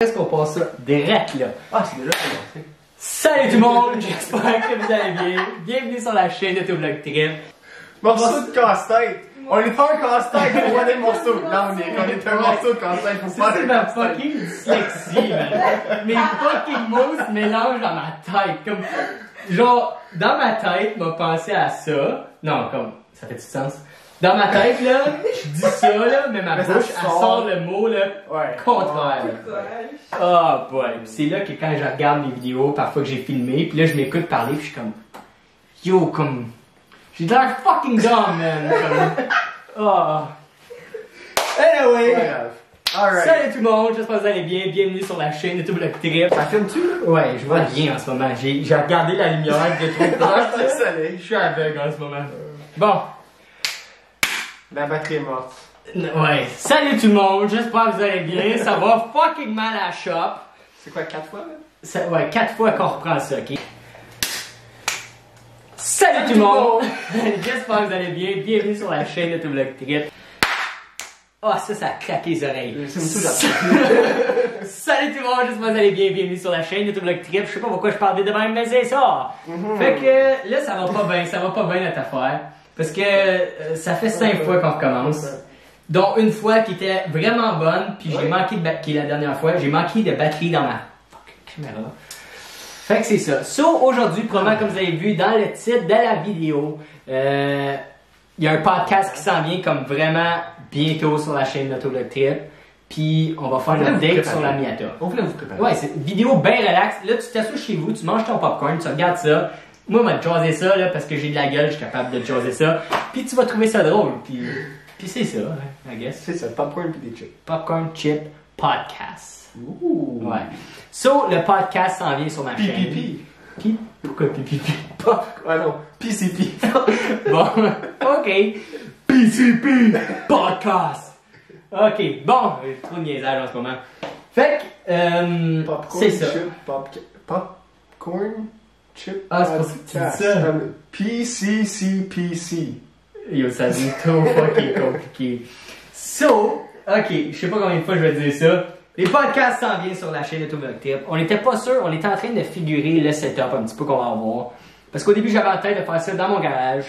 Est-ce qu'on passe ça direct là? Ah, c'est déjà commencé. Salut tout le monde, j'espère que vous allez bien. Bienvenue sur la chaîne de Vlog Trip. Morceau de casse-tête. On est pas un casse-tête pour voir des morceaux. Là, on est un morceau de casse-tête pour Ça, faire c'est des ma casse-têtes. fucking dyslexie, man. Mes fucking mots se mélangent dans ma tête. Comme, genre, dans ma tête, m'a pensé à ça. Non, comme, ça fait du sens. Dans ma tête, là, je dis ça, là, mais ma Mais ça bouche, elle sort le mot, là, Ouais. contraire. Ah, boy. Pis c'est là que quand je regarde mes vidéos, parfois que j'ai filmé, pis là, je m'écoute parler, pis je suis comme, yo, comme, j'ai l'air fucking dumb, man. Comme, ah. Anyway. Pas grave. Alright. Salut tout le monde, j'espère que vous allez bien. Bienvenue sur la chaîne YouTube Vlog Trip. Ça filme-tu, là? Ouais, je vois rien en ce moment. J'ai regardé la lumière de trop proche. Le soleil. Je suis aveugle en ce moment. Bon. La batterie est morte. Ouais. Salut tout le monde, j'espère que vous allez bien. Ça va fucking mal à la shop. C'est quoi, 4 fois, là? Ouais, 4 fois qu'on reprend ça, ok? Salut tout le monde! J'espère que vous allez bien. Bienvenue sur la chaîne YouTube Vlog Trip. Ah, ça a claqué les oreilles. Salut tout le monde, j'espère que vous allez bien. Bienvenue sur la chaîne YouTube Vlog Trip. Je sais pas pourquoi je parle de même, mais c'est ça. Fait que là, ça va pas bien notre affaire. Parce que ça fait 5 fois qu'on recommence. Dont une fois qui était vraiment bonne, puis j'ai manqué de batterie la dernière fois. J'ai manqué de batterie dans ma fucking caméra. Fait que c'est ça. Aujourd'hui, probablement comme vous avez vu dans le titre de la vidéo, il y a un podcast qui s'en vient comme vraiment bientôt sur la chaîne d'Autovlog Trip. Puis on va faire une update sur la Miata. On voulait vous préparer. Ouais, c'est une vidéo bien relax. Là, tu t'assois chez vous, tu manges ton popcorn, tu regardes ça. Moi, je vais te jaser ça là, parce que j'ai de la gueule, je suis capable de jaser ça. Puis tu vas trouver ça drôle. Puis c'est ça, I guess. C'est ça, popcorn pis des chips. Popcorn Chip Podcast. Ouh. Ouais. So, le podcast s'en vient sur ma chaîne. Pipipi. Pourquoi pipipi? Ah non, PCP. Bon, ok. PCP Podcast. Ok, bon, trop de niaisage en ce moment. Fait que, Popcorn c'est ça. chip. Popcorn chip. Ah, c'est pour ça que tu dis ça. PCCPC. Yo, ça devient trop fucking compliqué. So, ok, je sais pas combien de fois je vais dire ça. Les podcasts s'en viennent sur la chaîne de Vlog Trip. On n'était pas sûr, on était en train de figurer le setup un petit peu qu'on va avoir. Parce qu'au début, j'avais en tête de faire ça dans mon garage.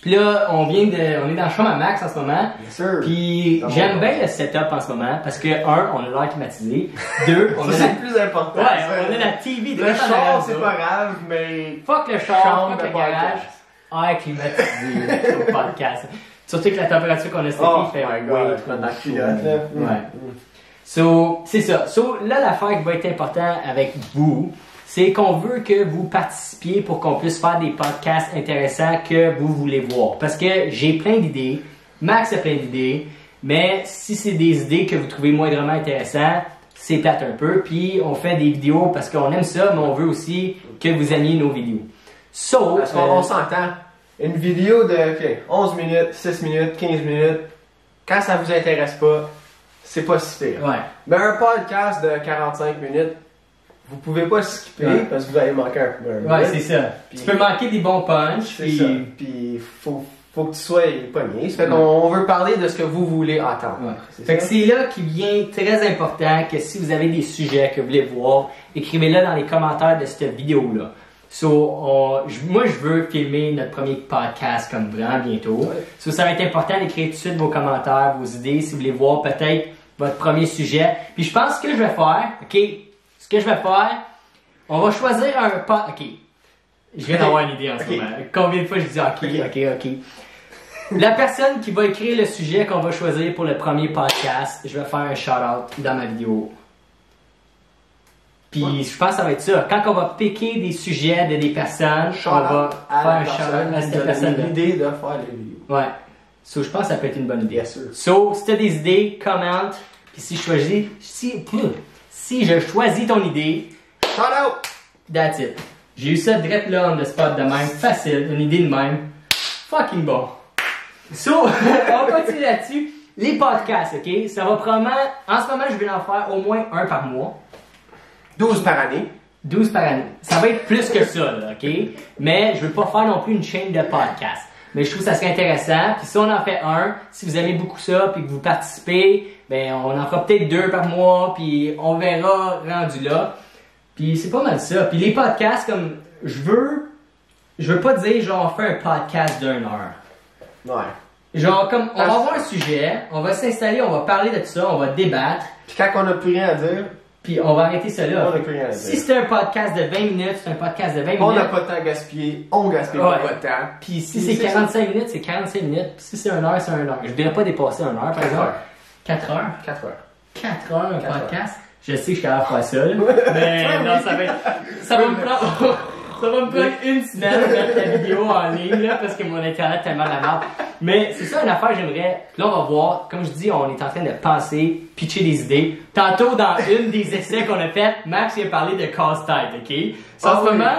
Puis là, on est dans la chambre à Max en ce moment. Bien sûr. Puis j'aime bien le setup en ce moment parce que, un, on a l'air climatisé. Deux, on a c'est la... le plus important. Ouais, on a la TV de Le char, c'est pas grave, mais. Fuck le char, Chambre fuck de le garage. Air climatisé au podcast. Surtout que la température qu'on a cet été fait my way God, trop la chaud. culotte, là. Ouais. So, c'est ça. So, là, l'affaire qui va être importante avec vous, c'est qu'on veut que vous participiez pour qu'on puisse faire des podcasts intéressants que vous voulez voir. Parce que j'ai plein d'idées, Max a plein d'idées, mais si c'est des idées que vous trouvez moindrement intéressantes, c'est plate un peu. Puis on fait des vidéos parce qu'on aime ça, mais on veut aussi que vous aimiez nos vidéos. So, Parce qu'on s'entend. Une vidéo de 11 minutes, 6 minutes, 15 minutes, quand ça vous intéresse pas, c'est pas si pire. ouais. Mais un podcast de 45 minutes, vous pouvez pas skipper Ouais. parce que vous allez manquer un peu. Ouais, c'est ça. Puis- Tu peux manquer des bons punchs. C'est Puis... ça. Puis faut que tu sois pogné. Ça fait qu'on veut parler de ce que vous voulez entendre. Ouais. C'est Fait que ça? c'est là qui vient très important que si vous avez des sujets que vous voulez voir, écrivez-le dans les commentaires de cette vidéo-là. So, moi, je veux filmer notre premier podcast comme vraiment bientôt. Ouais. So, ça va être important d'écrire tout de suite vos commentaires, vos idées, si vous voulez voir peut-être votre premier sujet. Puis je pense que je vais faire, ok, ce que je vais faire, on va choisir un ok. Je viens d'avoir une idée en ce Ok. moment. Combien de fois je dis ok. La personne qui va écrire le sujet qu'on va choisir pour le premier podcast, je vais faire un shout-out dans ma vidéo. Puis je pense que ça va être ça. Quand on va piquer des sujets de des personnes, on va faire un shout-out à cette personne-là. l'idée de faire les vidéos. Ouais. So, je pense que ça peut être une bonne idée. Bien sûr. So, si tu as des idées, commente. Puis si je choisis ton idée, Shout out! that's it. J'ai eu ça direct là on the spot de même, facile, une idée de même. Fucking bon. So, on continue là-dessus. Les podcasts, ok? Ça va probablement, en ce moment, je vais en faire au moins un par mois. 12 par année. 12 par année. Ça va être plus que ça, là, ok? Mais je veux pas faire non plus une chaîne de podcasts. Mais je trouve que ça serait intéressant. Puis si on en fait un, si vous aimez beaucoup ça, puis que vous participez, ben on en fera peut-être 2 par mois, puis on verra rendu là. Puis c'est pas mal ça. Puis les podcasts, comme, je veux pas dire genre on fait un podcast d'1 heure. Ouais. Genre comme, on va avoir un sujet, on va s'installer, on va parler de tout ça, on va débattre. Puis quand on a plus rien à dire, puis on va arrêter ça là. on a plus rien à dire. Si c'est un podcast de 20 minutes, c'est un podcast de 20 minutes. On n'a pas de temps à gaspiller, on gaspille pas de temps. Puis si c'est 45 minutes, c'est 45 minutes. Puis si c'est 1 heure, c'est 1 heure. Je voudrais pas dépasser 1 heure, par exemple. 4 heures. 4 heures. 4 heures un podcast. Je sais que je suis capable de faire ça, là. Mais non, ça va me prendre. Ça va me prendre une semaine de mettre la vidéo en ligne, là, parce que mon internet est tellement la merde. Mais c'est ça une affaire, j'aimerais. Là, on va voir. Comme je dis, on est en train de penser, pitcher des idées. Tantôt, dans une des essais qu'on a fait, Max il a parlé de casse-tête, ok? En ce moment,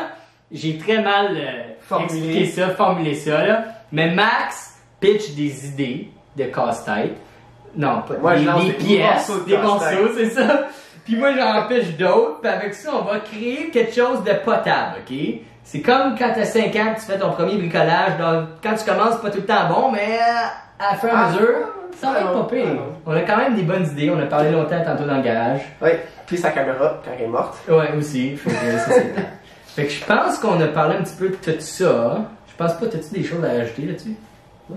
j'ai très mal formulé ça, là. Mais Max pitch des idées de casse-tête. Non, pas moi, des pièces, des morceaux, c'est ça. Puis moi, j'en pêche d'autres, puis avec ça, on va créer quelque chose de potable, ok? C'est comme quand t'as 5 ans, tu fais ton premier bricolage, donc quand tu commences, c'est pas tout le temps bon, mais à fur et à mesure, ça va être pas pire. On a quand même des bonnes idées, on a parlé longtemps tantôt dans le garage. Oui, puis sa caméra, quand elle est morte. Ouais, aussi, ça c'est temps. Fait que je pense qu'on a parlé un petit peu de tout ça. Je pense pas, t'as-tu des choses à ajouter là-dessus? Je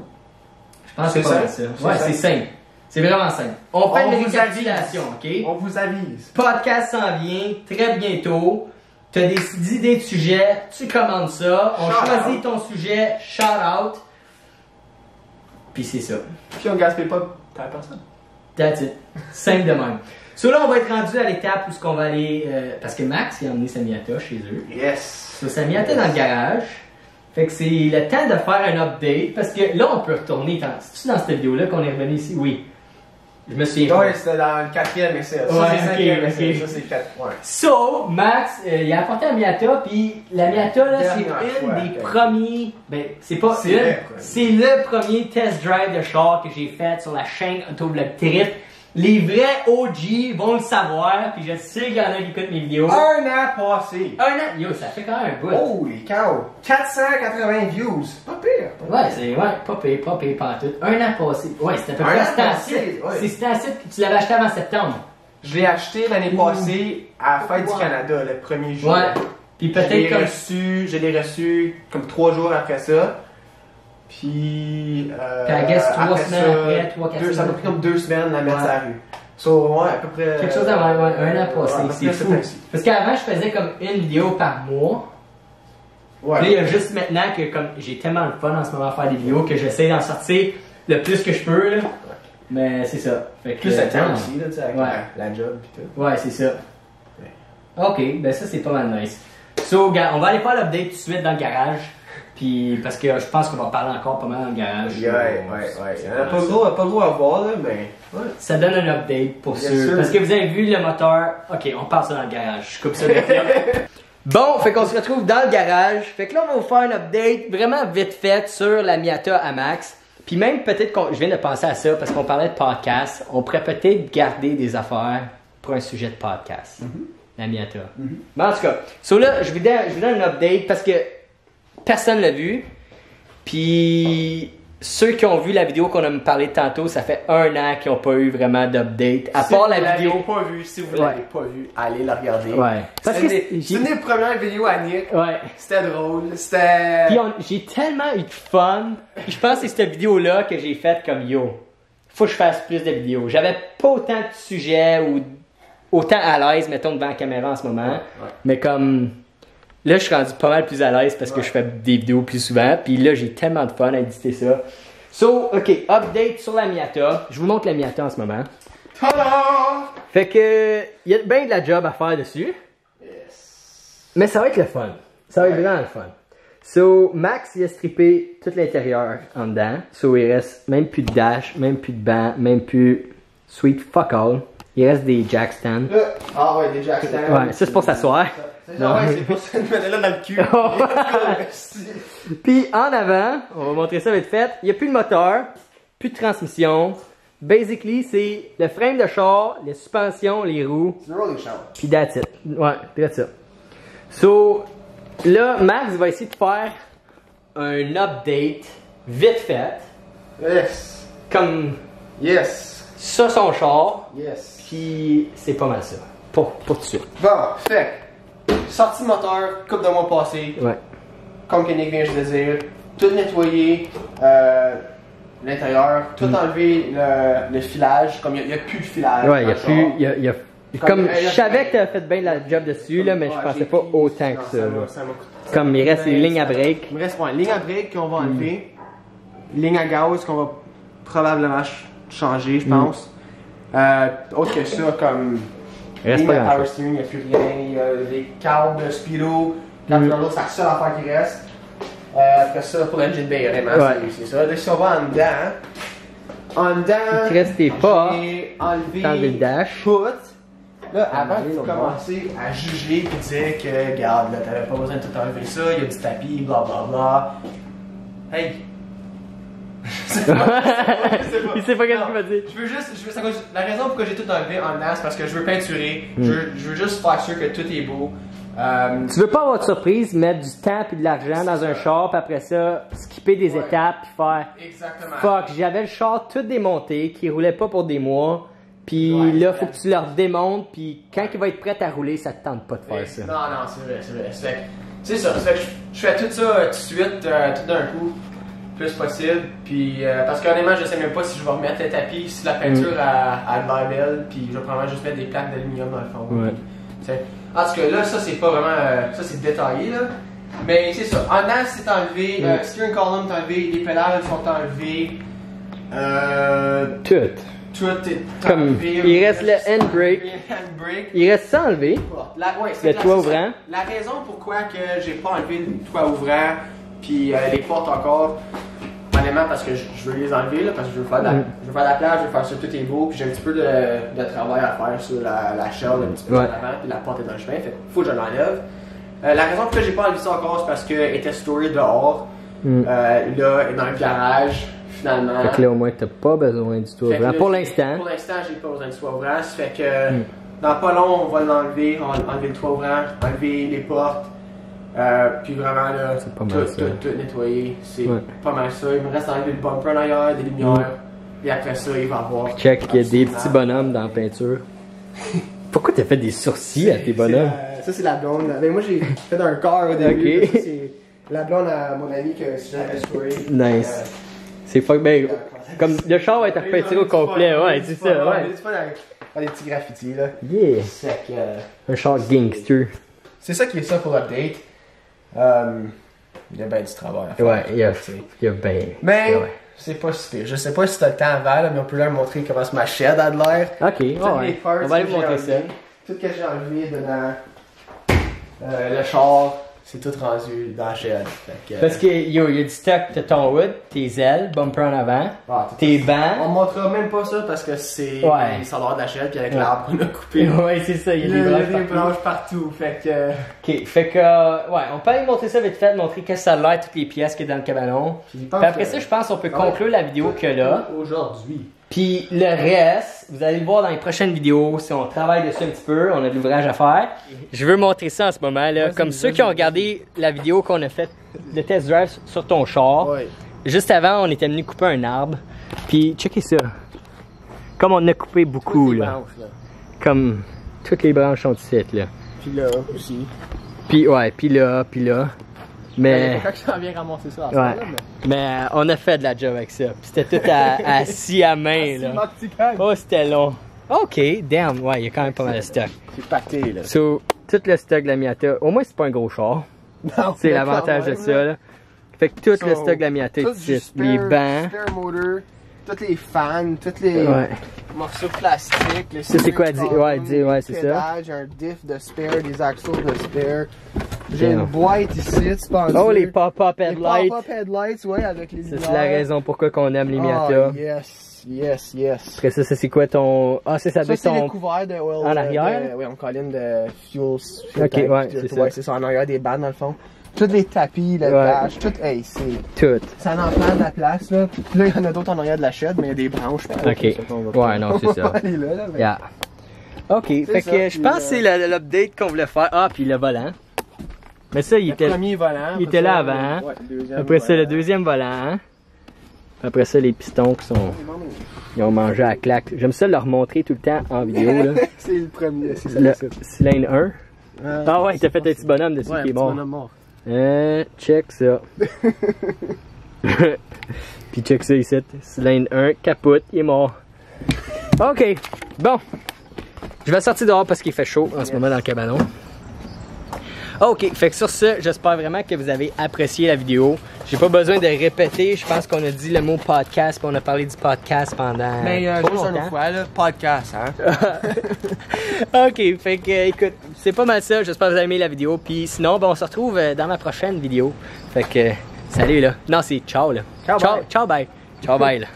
pense que c'est pas ça. Ouais, c'est simple. C'est vraiment simple. On fait une récapitulation, ok? On vous avise. Podcast s'en vient très bientôt. Tu as des idées de sujets, tu commandes ça. On choisit ton sujet, shout out. Puis c'est ça. Puis on gaspille pas ta personne. That's it. Simple de même. So là, on va être rendu à l'étape où ce qu'on va aller. Parce que Max, il a emmené sa Miata chez eux. Yes. So, sa Miata dans le garage. Fait que c'est le temps de faire un update. Parce que là, on peut retourner. C'est-tu dans cette vidéo-là qu'on est revenu ici? Oui. Je me souviens. Oui, c'était dans le 4e essai. Ça, c'est 5e essai. Ça, c'est 4. Ouais. So, Max, il a apporté la Miata, puis la Miata, là, c'est une des premiers. Ben, c'est pas une. C'est le premier test drive de char que j'ai fait sur la chaîne Autoblog Trip. Les vrais OG vont le savoir, puis je sais qu'il y en a qui écoutent mes vidéos. 1 an passé. 1 an? Yo, ça fait quand même un bout. Holy cow! 480 views. Pas pire. Ouais, c'est pas pire pantoute. 1 an passé. Ouais, c'était à peu près c'était assez que tu l'avais acheté avant septembre. Je l'ai acheté l'année passée à la Fête du Canada, le 1er juillet. Ouais. Puis peut-être comme. Je l'ai reçu comme 3 jours après ça. Puis. I guess 3 semaines après, 3-4 semaines. Ça m'a pris comme 2 semaines à mettre à la rue. So, ouais, à peu près. Quelque chose avant 1 an passé. C'est fou. Parce qu'avant, je faisais comme une vidéo par mois. Ouais. Là, il y a juste maintenant que comme j'ai tellement de fun en ce moment à faire des vidéos que j'essaie d'en sortir le plus que je peux. Là. Mais c'est ça. Fait que, plus le temps aussi, là, tu sais, avec la job pis tout. Ouais, c'est ça. Ouais. Ok, ben ça c'est pas mal nice. So, gars, on va aller faire l'update tout de suite dans le garage. Puis, parce que je pense qu'on va parler encore pas mal dans le garage. Ouais. Il n'y en a pas gros à voir, là, mais. Ouais. Ça donne un update pour ceux. Parce que vous avez vu le moteur. Ok, on passe ça dans le garage. Je coupe ça de là. Bon, fait qu'on se retrouve dans le garage. Fait que là, on va vous faire un update vraiment vite fait sur la Miata à Max. Puis même peut-être je viens de penser à ça parce qu'on parlait de podcast. On pourrait peut-être garder des affaires pour un sujet de podcast. La Miata. Mais en tout cas, so là, je vous donne un update parce que personne l'a vu. Puis ceux qui ont vu la vidéo qu'on a parlé tantôt, ça fait 1 an qu'ils n'ont pas eu vraiment d'update. À part la vidéo. Si vous l'avez pas vu, si vous l'avez pas vu, allez la regarder. Ouais. C'est une des premières vidéos à Nick. Ouais. C'était drôle. C'était. Puis j'ai tellement eu de fun. Puis je pense que c'est cette vidéo-là que j'ai faite comme yo. Faut que je fasse plus de vidéos. J'avais pas autant de sujets ou autant à l'aise, mettons, devant la caméra en ce moment. Ouais. Mais comme. Là, je suis rendu pas mal plus à l'aise parce que je fais des vidéos plus souvent. Puis là, j'ai tellement de fun à éditer ça. So, ok, update sur la Miata. Je vous montre la Miata en ce moment. Tada! Fait que, il y a bien de la job à faire dessus. Yes. Mais ça va être le fun. Ça va être vraiment le fun. So, Max, il a strippé tout l'intérieur en dedans. So, il reste même plus de dash, même plus de banc, même plus sweet fuck all. Il reste des jack stands. Ah ouais, des jack stands. Ouais, ça c'est pour s'asseoir. Non, ouais, c'est pour ça que je me là dans le cul. Puis en avant, on va montrer ça vite fait. Il n'y a plus de moteur, plus de transmission. Basically, c'est le frame de char, les suspensions, les roues. C'est le rolling shower. Puis that's it. Ouais, that's ça. So, là, Max va essayer de faire un update vite fait. Yes. Comme. Yes. ça son char, Yes. puis c'est pas mal ça. Pour tout de suite. Bon, fait. Sortie moteur, couple de mois passé. Ouais. Comme que Nick vient de dire. Tout nettoyer. L'intérieur. Tout enlever le filage. Comme il n'y a plus de filage. Ouais, il y a dans le plus. char. Y a comme je savais que t'avais fait bien la job dessus, là, mais je pensais pas autant que ça. Là. Comme il reste les lignes à break. Il me reste ligne à break qu'on va enlever. Ligne à gaz qu'on va probablement changer, je pense. Autre que ça, comme Reste ligne pas à grand-chose. power steering, il n'y a plus rien. Il y a les câbles de speedo. Quand tu l'autre, c'est la seule affaire qui reste. Après ça, pour l'engine bay, vraiment, Ouais. c'est ça. Donc si on va en dedans, Il te reste tes pas. j'ai enlevé T'as enlevé le dash. tout. Là, avant de commencer à juger et dire que, regarde, là, t'avais pas besoin de tout enlever ça, il y a du tapis, blablabla. Hey! Il sait pas qu'est-ce qu'il va dire. La raison pourquoi j'ai tout enlevé en dedans, c'est parce que je veux peinturer. Je veux juste faire sûr que tout est beau. Tu veux pas avoir de surprise, mettre du temps et de l'argent dans un char, puis après ça, skipper des étapes, puis faire Exactement. fuck, j'avais le char tout démonté, qui roulait pas pour des mois, puis Ouais, là, c'est faut vrai. que tu le redémontes, puis quand il va être prêt à rouler, ça te tente pas de faire ça. Non, c'est vrai. C'est ça. Ça fait que je fais tout ça tout de suite, tout d'un coup, le plus possible. Puis, parce qu'honnêtement, je sais même pas si je vais remettre le tapis, si la peinture a l'air belle, puis je vais probablement juste mettre des plaques d'aluminium dans le fond. Ouais. T'sais. En tout cas, là, ça c'est pas vraiment. Ça c'est détaillé, là. Mais c'est ça. En dedans, c'est enlevé. Steering column est enlevé, les pédales sont enlevées. Tout. Tout est Comme, enlevé. il reste le handbrake. Handbrake. Il reste ça enlevé. Ouais, Le toit ouvrant. La raison pourquoi que j'ai pas enlevé le toit ouvrant puis les portes encore, honnêtement parce que je veux les enlever là, parce que je veux faire de la place, je veux faire ça, tout est beau, puis j'ai un petit peu de travail à faire sur la shell un petit peu en avant, puis la porte est dans le chemin, fait faut que je l'enlève. La raison pourquoi j'ai pas enlevé ça encore, c'est parce qu'elle était storée dehors. Là, elle est dans le garage, finalement. Fait que là, au moins, t'as pas besoin du toit Fait que ouvrant. là, Pour l'instant. Pour l'instant, j'ai pas besoin de toit ouvrant. Ça fait que dans pas long, on va l'enlever. On va enlever le toit ouvrant, enlever les portes. Puis vraiment, là, pas mal ça. tout nettoyer. C'est pas mal ça. Il me reste à enlever le bumper en arrière, des lumières. Et après ça, il va avoir. Check, il y a des petits bonhommes dans la peinture. Pourquoi t'as fait des sourcils à tes bonhommes? Ça, c'est la blonde. Mais moi, j'ai fait un corps au début. Ok. Ça, c'est la blonde à mon ami que j'avais restauré. Nice. C'est fuck ben. Comme le char va être repeinturé au complet, ouais, c'est ça, ouais. C'est pas dans les petits graffitis, là. Yeah. C'est que. Un char gangster. C'est ça qui est ça pour l'update. Il y a bien du travail à faire. Ouais, il y a ben. Mais ouais. c'est pas si pire. Je sais pas si t'as le temps avant, là, mais on peut leur montrer comment ma shed a de l'air. Ok, Toutes les ouais. parts On va aller que vous montrer j'ai ça. enlevées, tout ce que j'ai enlevé dedans le char, c'est tout rendu dans la shed. Fait que, Parce que yo, il y a du stock de ton wood, tes ailes, bumper en avant, tes on bancs. montrera même pas ça parce que c'est Ouais. ça de la shed puis avec l'arbre qu'on a coupé. Ouais, c'est ça, il y a des branches partout. partout. Fait que. Ok, fait que, ouais, on peut aller montrer ça vite fait, montrer qu'est-ce que ça a l'air, toutes les pièces qu'il y a dans le cabanon. Puis après ça, je pense qu'on peut conclure la vidéo que là. Aujourd'hui. Puis le reste, vous allez le voir dans les prochaines vidéos, si on travaille dessus un petit peu, on a de l'ouvrage à faire. Je veux montrer ça en ce moment là, comme ceux qui ont regardé la vidéo qu'on a fait, le test drive sur ton char. Ouais. Juste avant, on était venu couper un arbre. Puis checkez ça. Comme on a coupé beaucoup là. Branches, là. Comme toutes les branches sont ici là. Puis là aussi. Puis ouais, puis là, puis là. Mais Quand je viens ramasser ça, ouais. Mais on a fait de la job avec ça. Puis c'était tout à scie à main là. Oh, c'était long. Ok, damn, ouais, il y a quand même pas mal de stock. C'est pâté là. So, tout le stock de la Miata, au moins c'est pas un gros char. C'est l'avantage de ça là. Fait que tout le stock de la Miata est ici. Les bancs. Spare motor, tous les fans, tous les morceaux plastiques. Les Ça, c'est quoi, ouais, c'est ça. pédales, j'ai un diff de spare, des axles de spare. J'ai une boîte ici, tu penses. Oh, les pop-up Les headlights. pop-up headlights, ouais, avec les Ça, lumières. c'est la raison pourquoi qu'on aime les Miata. Oh, yes. Après ça, c'est quoi ton... Ah, ça Ça, doit être c'est les ton... couverts de oil. En arrière? Oui, on colline de fuel. Ok, tank, ouais, tout, c'est ça. Ouais, c'est ça, en arrière des bandes dans le fond. Tous les tapis, le Ouais. dash, tout, hey, c'est... Tout. Ça en prend de la place, là. Puis là, il y en a d'autres en arrière de la shed, mais il y a des branches. Ok. Ouais, non, c'est ça. Aller là, là, mais- Yeah. Ok, fait ça, que je puis, pense que c'est l'update qu'on voulait faire. Ah, puis le volant. Mais ça, il Le était... premier volant. il était là avant. Ouais, le deuxième Après ça, le volant. deuxième volant. Après ça, les pistons qui sont... Ils ont mangé à claque. J'aime ça leur montrer tout le temps en vidéo. Là. C'est le premier. C'est Le cylindre 1. Ah ouais, t'as fait un petit bonhomme dessus qui est mort. Mort. Check ça. Puis check ça ici. Cylindre 1, capote, il est mort. Ok, bon. Je vais sortir dehors parce qu'il fait chaud en ce moment dans le cabanon. Ok, fait que sur ce, j'espère vraiment que vous avez apprécié la vidéo. J'ai pas besoin de répéter, je pense qu'on a dit le mot podcast, puis on a parlé du podcast pendant. Mais pas juste une longtemps. fois, là, podcast, hein. Ok, fait que écoute, c'est pas mal ça, j'espère que vous avez aimé la vidéo, puis sinon, ben, on se retrouve dans ma prochaine vidéo. Fait que, salut là. Non, c'est ciao là. Ciao, bye. Ciao bye. Ciao bye là.